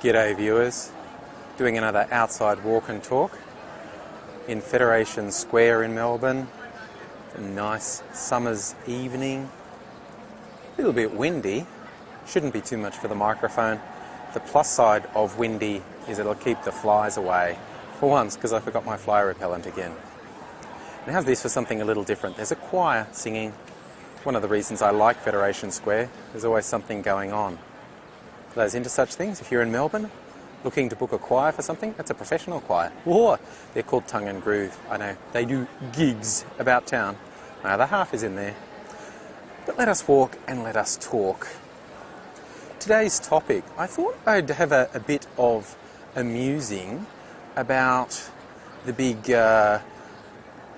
G'day viewers, doing another outside walk and talk in Federation Square in Melbourne. It's a nice summer's evening, a little bit windy, shouldn't be too much for the microphone. The plus side of windy is it'll keep the flies away, for once, because I forgot my fly repellent again. And how's this for something a little different? There's a choir singing. One of the reasons I like Federation Square, there's always something going on. For those into such things, if you're in Melbourne, looking to book a choir for something, that's a professional choir. Or they're called Tongue and Groove. I know, they do gigs about town. My other half is in there. But let us walk and let us talk. Today's topic, I thought I'd have a bit of amusing about the big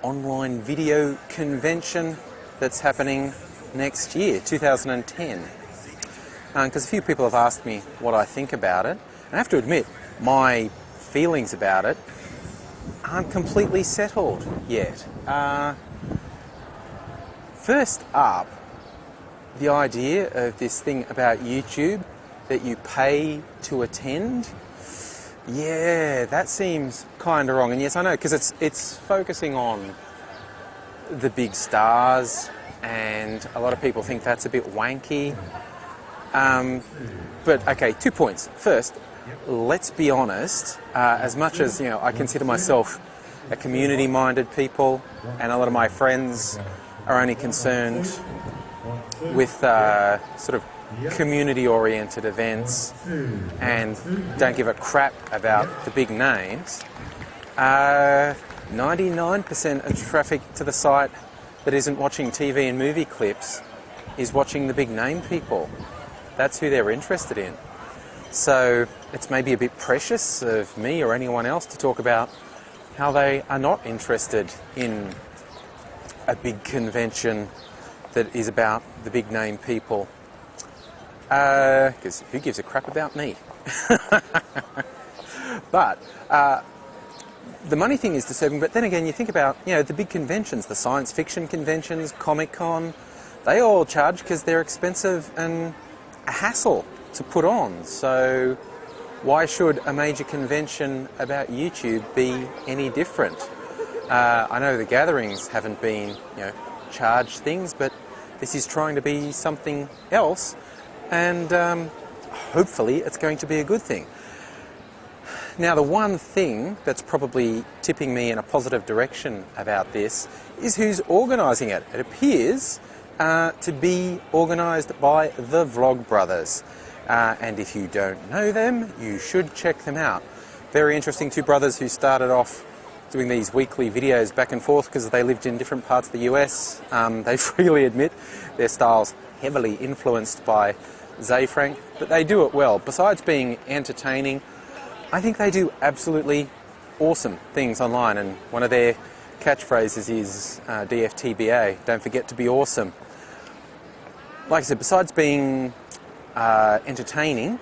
online video convention that's happening next year, 2010. Because a few people have asked me what I think about it. And I have to admit, my feelings about it aren't completely settled yet. First up, the idea of this thing about YouTube that you pay to attend, yeah, that seems kind of wrong. And yes, I know, because it's focusing on the big stars, and a lot of people think that's a bit wanky. But okay, 2 points. First, let's be honest, as much as, I consider myself a community-minded people, and a lot of my friends are only concerned with sort of community-oriented events and don't give a crap about the big names, 99% of traffic to the site that isn't watching TV and movie clips is watching the big name people. That's who they're interested in. So it's maybe a bit precious of me or anyone else to talk about how they are not interested in a big convention that is about the big name people. Because who gives a crap about me? But the money thing is disturbing, but then again you think about, the big conventions, the science fiction conventions, Comic-Con, they all charge because they're expensive and a hassle to put on. So why should a major convention about YouTube be any different? I know the gatherings haven't been, charged things, but this is trying to be something else, and hopefully it's going to be a good thing. Now, the one thing that's probably tipping me in a positive direction about this is who's organising it. It appears to be organised by the VlogBrothers. And if you don't know them, you should check them out. Very interesting, two brothers who started off doing these weekly videos back and forth because they lived in different parts of the US. They freely admit their style's heavily influenced by Zayfrank, but they do it well. Besides being entertaining, I think they do absolutely awesome things online, and one of their catchphrases is DFTBA, don't forget to be awesome. Like I said, besides being entertaining,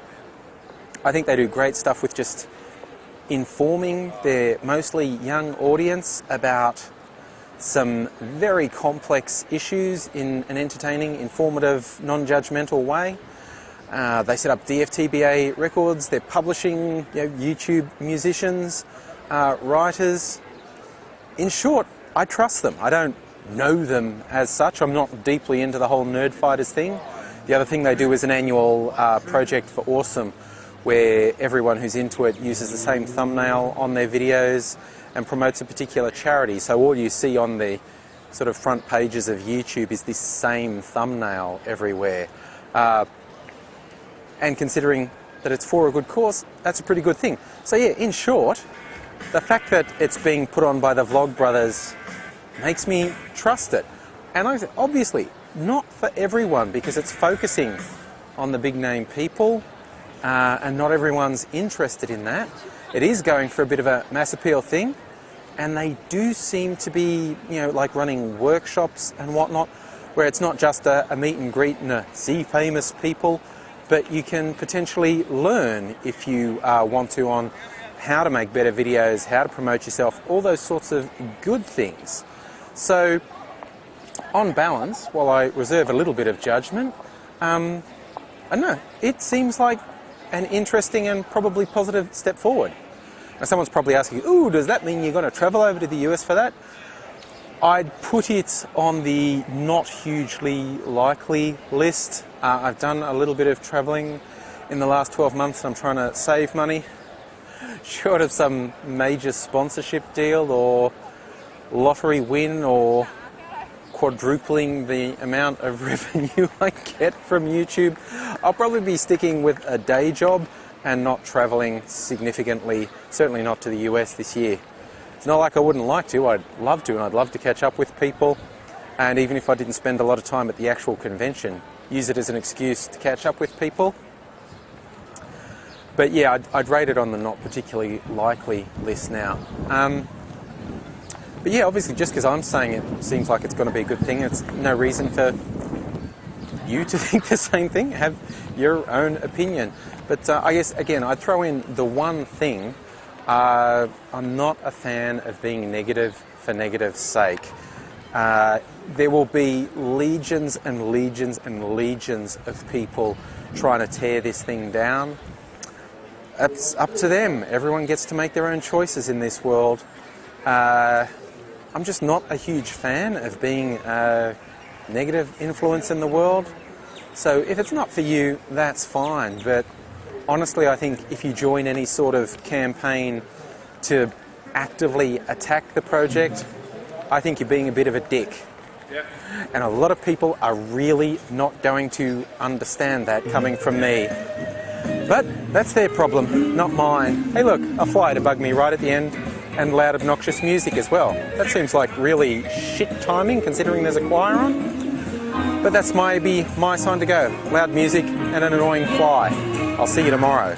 I think they do great stuff with just informing their mostly young audience about some very complex issues in an entertaining, informative, non-judgmental way. They set up DFTBA records, they're publishing YouTube musicians, writers. In short, I trust them. I don't know them as such. I'm not deeply into the whole Nerd Fighters thing. The other thing they do is an annual project for Awesome, where everyone who's into it uses the same thumbnail on their videos and promotes a particular charity. So all you see on the sort of front pages of YouTube is this same thumbnail everywhere. And considering that it's for a good cause, that's a pretty good thing. So yeah, in short, the fact that it's being put on by the VlogBrothers makes me trust it. And obviously, not for everyone, because it's focusing on the big name people, and not everyone's interested in that. It is going for a bit of a mass appeal thing, and they do seem to be, like running workshops and whatnot, where it's not just a meet and greet and see famous people, but you can potentially learn, if you want to, on how to make better videos, how to promote yourself, all those sorts of good things. So, on balance, while I reserve a little bit of judgment, I don't know, it seems like an interesting and probably positive step forward. Now someone's probably asking, ooh, does that mean you're going to travel over to the US for that? I'd put it on the not hugely likely list. I've done a little bit of travelling in the last 12 months. I'm trying to save money, short of some major sponsorship deal or lottery win or quadrupling the amount of revenue I get from YouTube. I'll probably be sticking with a day job and not travelling significantly, certainly not to the US this year. It's not like I wouldn't like to, I'd love to, and I'd love to catch up with people, and even if I didn't spend a lot of time at the actual convention, use it as an excuse to catch up with people. But yeah, I'd rate it on the not particularly likely list now. But yeah, obviously just because I'm saying it seems like it's going to be a good thing, it's no reason for you to think the same thing, have your own opinion. But I guess, again, I'd throw in the one thing. I'm not a fan of being negative for negative's sake. There will be legions and legions and legions of people trying to tear this thing down. It's up to them. Everyone gets to make their own choices in this world. I'm just not a huge fan of being a negative influence in the world. So if it's not for you, that's fine. But honestly, I think if you join any sort of campaign to actively attack the project, I think you're being a bit of a dick. Yeah. And a lot of people are really not going to understand that coming from me. But that's their problem, not mine. Hey look, a fly to bug me right at the end, and loud obnoxious music as well. That seems like really shit timing considering there's a choir on. But that's maybe my sign to go. Loud music and an annoying fly. I'll see you tomorrow.